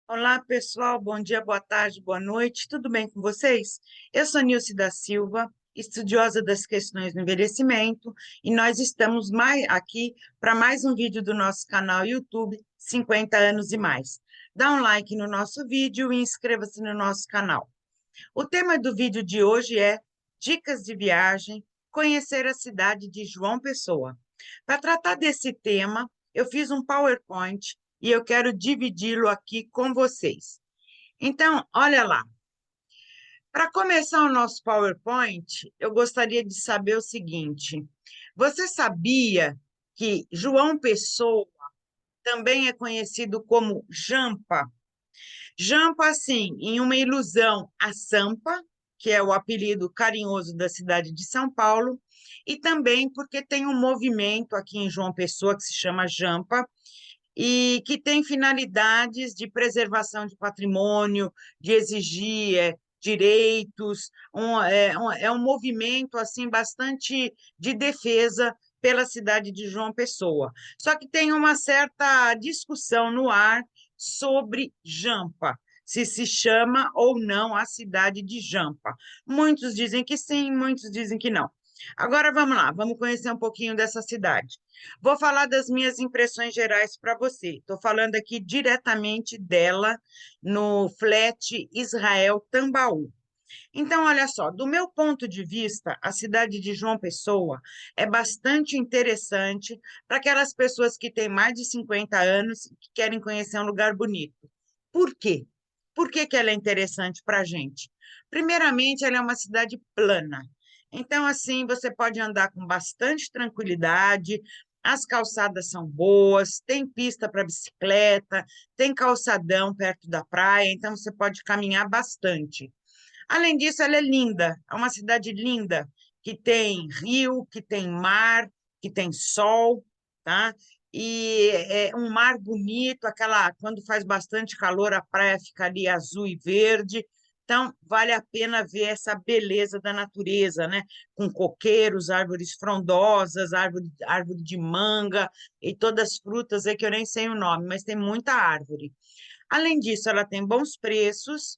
Olá, pessoal. Bom dia, boa tarde, boa noite. Tudo bem com vocês? Eu sou Nilce da Silva, estudiosa das questões do envelhecimento, e nós estamos aqui para mais um vídeo do nosso canal YouTube 50 anos e mais. Dá um like no nosso vídeo e inscreva-se no nosso canal. O tema do vídeo de hoje é Dicas de viagem, conhecer a cidade de João Pessoa. Para tratar desse tema, eu fiz um PowerPoint e eu quero dividi-lo aqui com vocês. Então, olha lá. Para começar o nosso PowerPoint, eu gostaria de saber o seguinte: você sabia que João Pessoa também é conhecido como Jampa? Jampa, assim, em uma ilusão a Sampa, que é o apelido carinhoso da cidade de São Paulo, e também porque tem um movimento aqui em João Pessoa que se chama Jampa, e que tem finalidades de preservação de patrimônio, de exigir direitos, é um movimento assim bastante de defesa pela cidade de João Pessoa. Só que tem uma certa discussão no ar sobre Jampa, se chama ou não a cidade de Jampa. Muitos dizem que sim, muitos dizem que não. Agora vamos lá, vamos conhecer um pouquinho dessa cidade. Vou falar das minhas impressões gerais para você. Estou falando aqui diretamente dela no Flat Israel Tambaú. Então, olha só, do meu ponto de vista, a cidade de João Pessoa é bastante interessante para aquelas pessoas que têm mais de 50 anos e que querem conhecer um lugar bonito. Por quê? Por que que ela é interessante para a gente? Primeiramente, ela é uma cidade plana. Então, assim, você pode andar com bastante tranquilidade, as calçadas são boas, tem pista para bicicleta, tem calçadão perto da praia, então você pode caminhar bastante. Além disso, ela é linda, é uma cidade linda, que tem rio, que tem mar, que tem sol, tá? E é um mar bonito, aquela, quando faz bastante calor, a praia fica ali azul e verde. Então, vale a pena ver essa beleza da natureza, né? Com coqueiros, árvores frondosas, árvore de manga e todas as frutas aí que eu nem sei o nome, mas tem muita árvore. Além disso, ela tem bons preços,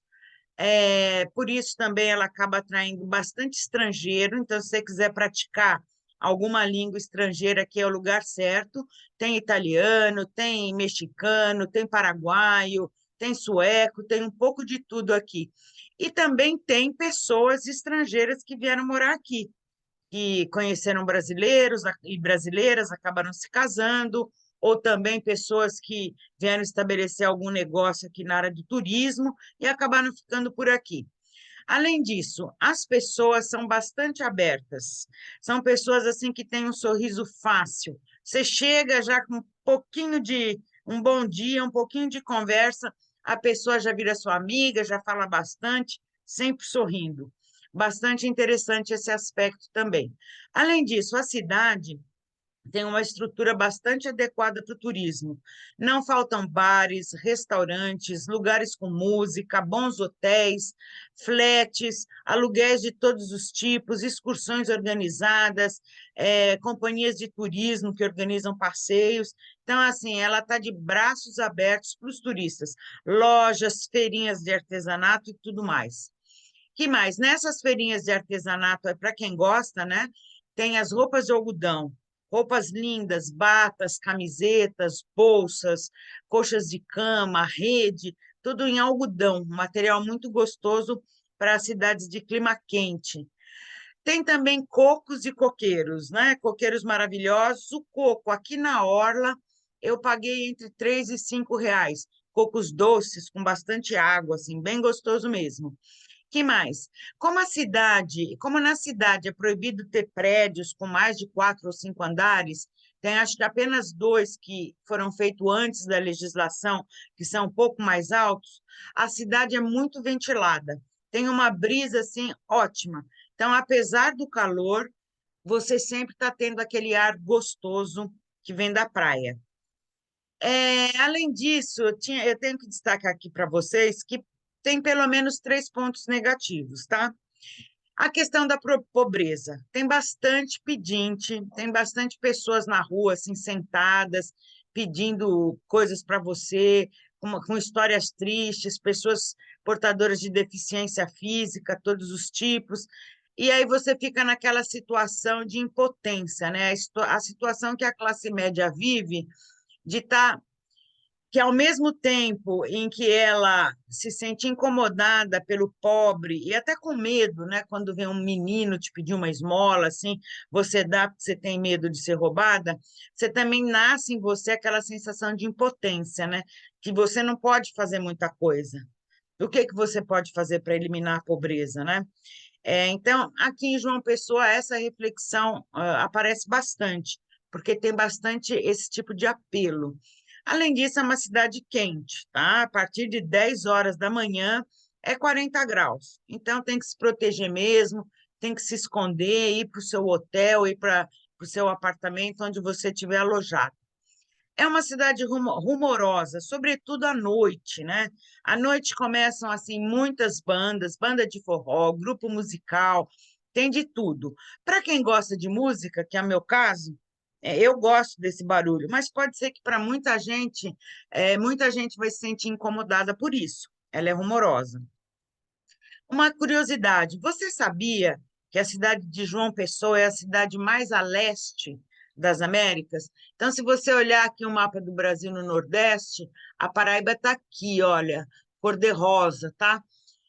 por isso também ela acaba atraindo bastante estrangeiro. Então, se você quiser praticar alguma língua estrangeira, aqui é o lugar certo. Tem italiano, tem mexicano, tem paraguaio, tem sueco, tem um pouco de tudo aqui. E também tem pessoas estrangeiras que vieram morar aqui, que conheceram brasileiros e brasileiras, acabaram se casando, ou também pessoas que vieram estabelecer algum negócio aqui na área do turismo e acabaram ficando por aqui. Além disso, as pessoas são bastante abertas, são pessoas assim que têm um sorriso fácil. Você chega já com um pouquinho de um bom dia, um pouquinho de conversa, a pessoa já vira sua amiga, já fala bastante, sempre sorrindo. Bastante interessante esse aspecto também. Além disso, a cidade tem uma estrutura bastante adequada para o turismo. Não faltam bares, restaurantes, lugares com música, bons hotéis, flats, aluguéis de todos os tipos, excursões organizadas, companhias de turismo que organizam passeios. Então, assim, ela está de braços abertos para os turistas, lojas, feirinhas de artesanato e tudo mais. Que mais? Nessas feirinhas de artesanato, é para quem gosta, né? Tem as roupas de algodão, roupas lindas, batas, camisetas, bolsas, colchas de cama, rede, tudo em algodão, um material muito gostoso para as cidades de clima quente. Tem também cocos e coqueiros, né? Coqueiros maravilhosos. O coco aqui na Orla eu paguei entre R$ 3 e R$ 5. Cocos doces com bastante água, assim, bem gostoso mesmo. Que mais? Como na cidade é proibido ter prédios com mais de 4 ou 5 andares, tem acho que apenas dois que foram feitos antes da legislação, que são um pouco mais altos, a cidade é muito ventilada, tem uma brisa assim ótima. Então, apesar do calor, você sempre está tendo aquele ar gostoso que vem da praia. Além disso, eu tenho que destacar aqui para vocês que tem pelo menos 3 pontos negativos, tá? A questão da pobreza. Tem bastante pedinte, tem bastante pessoas na rua, assim, sentadas, pedindo coisas para você, com histórias tristes, pessoas portadoras de deficiência física, todos os tipos. E aí você fica naquela situação de impotência, né? A situação que a classe média vive de estar que ao mesmo tempo em que ela se sente incomodada pelo pobre e até com medo, né, quando vem um menino te pedir uma esmola, assim, você dá porque você tem medo de ser roubada, você também nasce em você aquela sensação de impotência, né, que você não pode fazer muita coisa. O que que você pode fazer para eliminar a pobreza, né? Então, aqui em João Pessoa, essa reflexão aparece bastante, porque tem bastante esse tipo de apelo. Além disso, é uma cidade quente, tá? A partir de 10 horas da manhã é 40 graus. Então, tem que se proteger mesmo, tem que se esconder, ir para o seu hotel, ir para o seu apartamento onde você estiver alojado. É uma cidade rumorosa, sobretudo à noite, né? À noite começam assim muitas bandas, banda de forró, grupo musical, tem de tudo. Para quem gosta de música, que é o meu caso, eu gosto desse barulho, mas pode ser que para muita gente vai se sentir incomodada por isso. Ela é rumorosa. Uma curiosidade: você sabia que a cidade de João Pessoa é a cidade mais a leste das Américas? Então, se você olhar aqui o mapa do Brasil no Nordeste, a Paraíba está aqui, olha, cor-de-rosa, tá?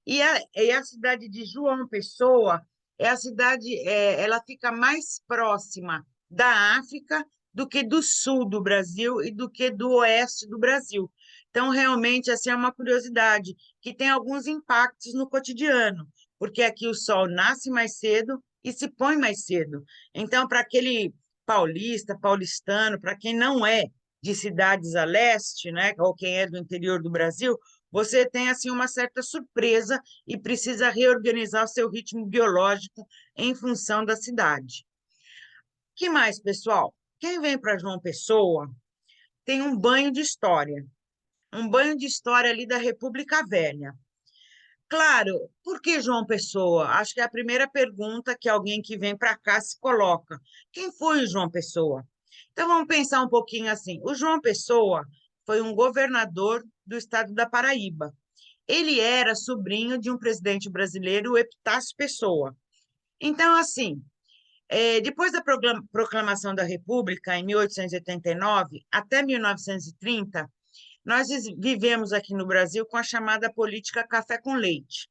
E a cidade de João Pessoa é a cidade, ela fica mais próxima da África do que do sul do Brasil e do que do oeste do Brasil. Então, realmente, assim, é uma curiosidade que tem alguns impactos no cotidiano, porque aqui o sol nasce mais cedo e se põe mais cedo. Então, para aquele paulista, paulistano, para quem não é de cidades a leste, né, ou quem é do interior do Brasil, você tem assim uma certa surpresa e precisa reorganizar o seu ritmo biológico em função da cidade. Que mais, pessoal? Quem vem para João Pessoa tem um banho de história ali da República Velha. Claro, por que João Pessoa? Acho que é a primeira pergunta que alguém que vem para cá se coloca. Quem foi o João Pessoa? Então vamos pensar um pouquinho assim. O João Pessoa foi um governador do estado da Paraíba. Ele era sobrinho de um presidente brasileiro, o Epitácio Pessoa. Então, assim, depois da proclamação da República, em 1889, até 1930, nós vivemos aqui no Brasil com a chamada política café com leite.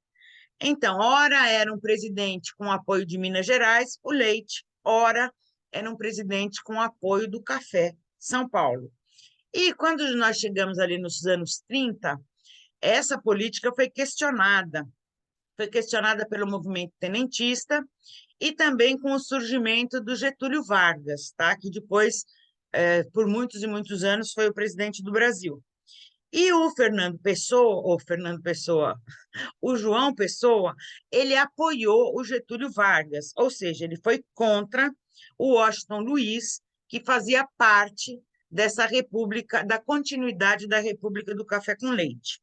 Então, ora era um presidente com apoio de Minas Gerais, o leite, ora era um presidente com apoio do café, São Paulo. E quando nós chegamos ali nos anos 30, essa política foi questionada pelo movimento tenentista e também com o surgimento do Getúlio Vargas, tá? Que depois, por muitos e muitos anos, foi o presidente do Brasil. E o João Pessoa, ele apoiou o Getúlio Vargas, ou seja, ele foi contra o Washington Luiz, que fazia parte dessa república, da continuidade da República do Café com Leite.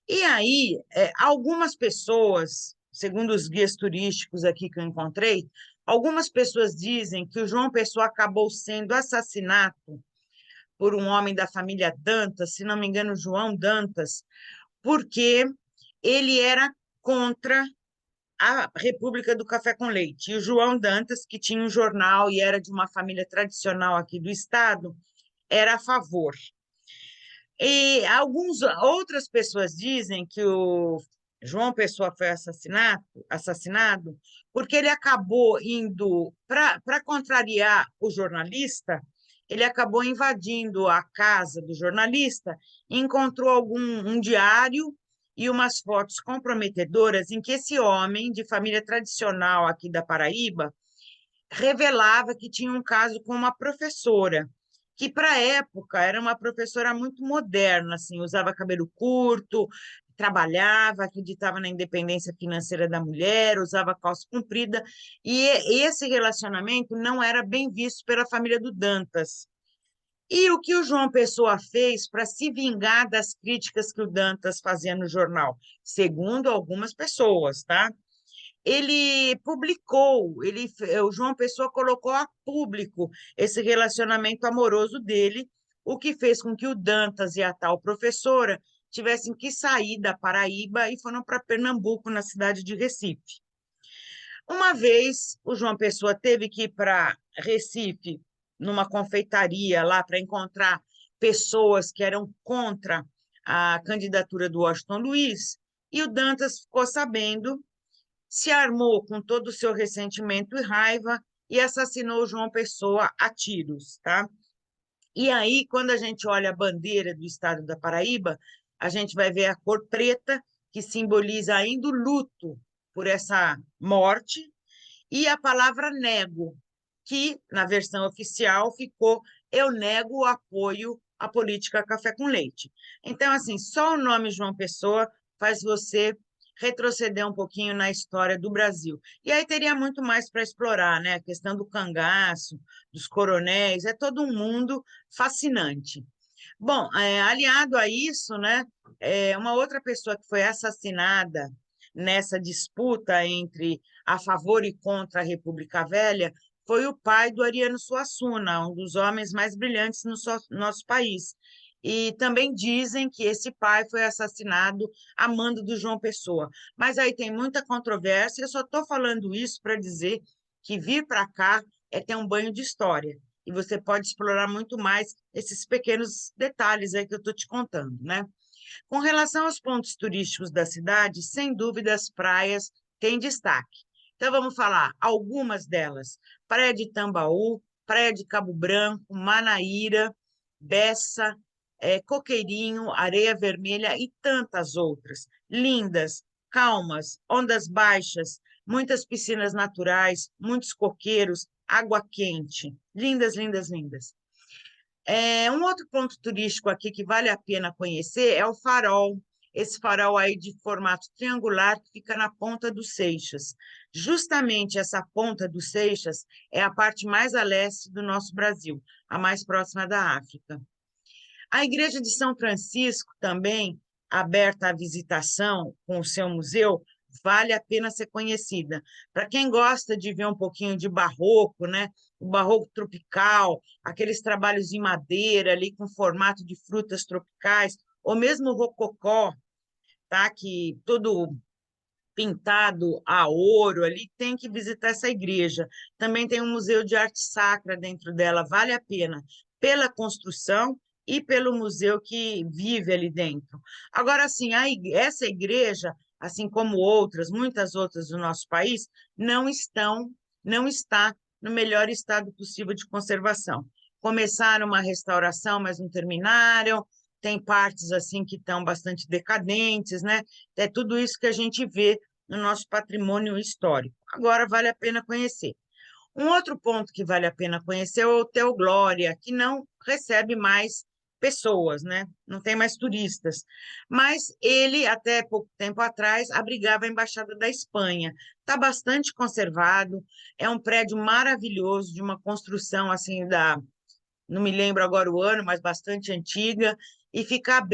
E aí, algumas pessoas, segundo os guias turísticos aqui que eu encontrei, algumas pessoas dizem que o João Pessoa acabou sendo assassinado por um homem da família Dantas, se não me engano, João Dantas, porque ele era contra a República do Café com Leite. E o João Dantas, que tinha um jornal e era de uma família tradicional aqui do estado, era a favor. E outras pessoas dizem que o João Pessoa foi assassinado porque ele acabou indo, para contrariar o jornalista, ele acabou invadindo a casa do jornalista e encontrou um diário e umas fotos comprometedoras em que esse homem, de família tradicional aqui da Paraíba, revelava que tinha um caso com uma professora, que para a época era uma professora muito moderna, assim, usava cabelo curto, trabalhava, acreditava na independência financeira da mulher, usava calça comprida, e esse relacionamento não era bem visto pela família do Dantas. E o que o João Pessoa fez para se vingar das críticas que o Dantas fazia no jornal? Segundo algumas pessoas, tá? Ele publicou, o João Pessoa colocou a público esse relacionamento amoroso dele, o que fez com que o Dantas e a tal professora tivessem que sair da Paraíba e foram para Pernambuco, na cidade de Recife. Uma vez, o João Pessoa teve que ir para Recife, numa confeitaria lá, para encontrar pessoas que eram contra a candidatura do Washington Luiz, e o Dantas ficou sabendo, se armou com todo o seu ressentimento e raiva e assassinou o João Pessoa a tiros, tá? E aí, quando a gente olha a bandeira do estado da Paraíba, a gente vai ver a cor preta, que simboliza ainda o luto por essa morte, e a palavra nego, que na versão oficial ficou eu nego o apoio à política café com leite. Então, assim, só o nome João Pessoa faz você retroceder um pouquinho na história do Brasil. E aí teria muito mais para explorar, né? A questão do cangaço, dos coronéis, é todo um mundo fascinante. Bom, aliado a isso, né, uma outra pessoa que foi assassinada nessa disputa entre a favor e contra a República Velha foi o pai do Ariano Suassuna, um dos homens mais brilhantes no nosso país. E também dizem que esse pai foi assassinado a mando do João Pessoa. Mas aí tem muita controvérsia, eu só estou falando isso para dizer que vir para cá é ter um banho de história. E você pode explorar muito mais esses pequenos detalhes aí que eu estou te contando, né? Com relação aos pontos turísticos da cidade, sem dúvida as praias têm destaque. Então vamos falar algumas delas: Praia de Tambaú, Praia de Cabo Branco, Manaíra, Bessa, Coqueirinho, Areia Vermelha e tantas outras. Lindas, calmas, ondas baixas, muitas piscinas naturais, muitos coqueiros, água quente. Lindas, lindas, lindas. Um outro ponto turístico aqui que vale a pena conhecer é o Farol. Esse farol aí de formato triangular que fica na Ponta dos Seixas. Justamente essa Ponta dos Seixas é a parte mais a leste do nosso Brasil, a mais próxima da África. A Igreja de São Francisco, também aberta à visitação com o seu museu, vale a pena ser conhecida. Para quem gosta de ver um pouquinho de barroco, né? O barroco tropical, aqueles trabalhos em madeira ali com formato de frutas tropicais, ou mesmo o rococó, tá? Que todo pintado a ouro ali, tem que visitar essa igreja. Também tem um museu de arte sacra dentro dela, vale a pena, pela construção e pelo museu que vive ali dentro. Agora, assim, essa igreja, assim como outras, muitas outras do nosso país, não está no melhor estado possível de conservação. Começaram uma restauração, mas não terminaram, tem partes assim que estão bastante decadentes, né? É tudo isso que a gente vê no nosso patrimônio histórico. Agora vale a pena conhecer. Um outro ponto que vale a pena conhecer é o Hotel Glória, que não recebe mais pessoas, né? Não tem mais turistas. Mas ele, até pouco tempo atrás, abrigava a Embaixada da Espanha. Está bastante conservado, é um prédio maravilhoso, de uma construção assim não me lembro agora o ano, mas bastante antiga, e fica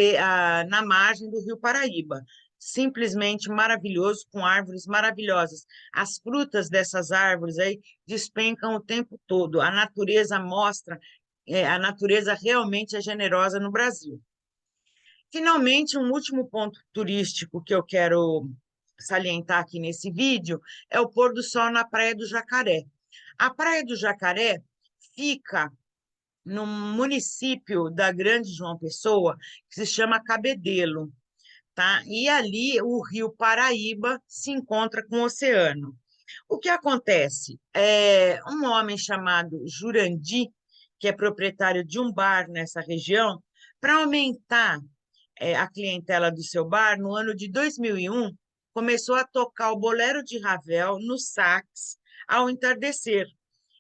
na margem do Rio Paraíba. Simplesmente maravilhoso, com árvores maravilhosas. As frutas dessas árvores aí despencam o tempo todo. A natureza mostra, a natureza realmente é generosa no Brasil. Finalmente, um último ponto turístico que eu quero salientar aqui nesse vídeo é o pôr do sol na Praia do Jacaré. A Praia do Jacaré fica no município da Grande João Pessoa, que se chama Cabedelo, tá? E ali o rio Paraíba se encontra com o oceano. O que acontece? Um homem chamado Jurandi, que é proprietário de um bar nessa região, para aumentar a clientela do seu bar, no ano de 2001, começou a tocar o Bolero de Ravel no sax ao entardecer.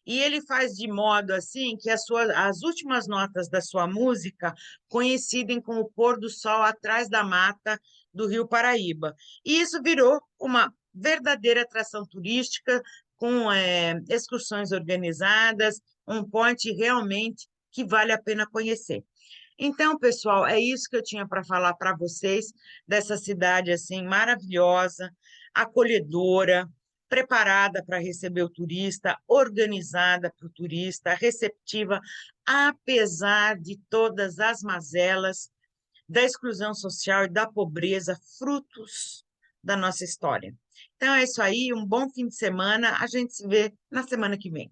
E ele faz de modo assim que as últimas notas da sua música coincidem com o pôr do sol atrás da mata do Rio Paraíba. E isso virou uma verdadeira atração turística, com excursões organizadas, um ponte realmente que vale a pena conhecer. Então, pessoal, é isso que eu tinha para falar para vocês dessa cidade assim maravilhosa, acolhedora, preparada para receber o turista, organizada para o turista, receptiva, apesar de todas as mazelas da exclusão social e da pobreza, frutos da nossa história. Então é isso aí, um bom fim de semana, a gente se vê na semana que vem.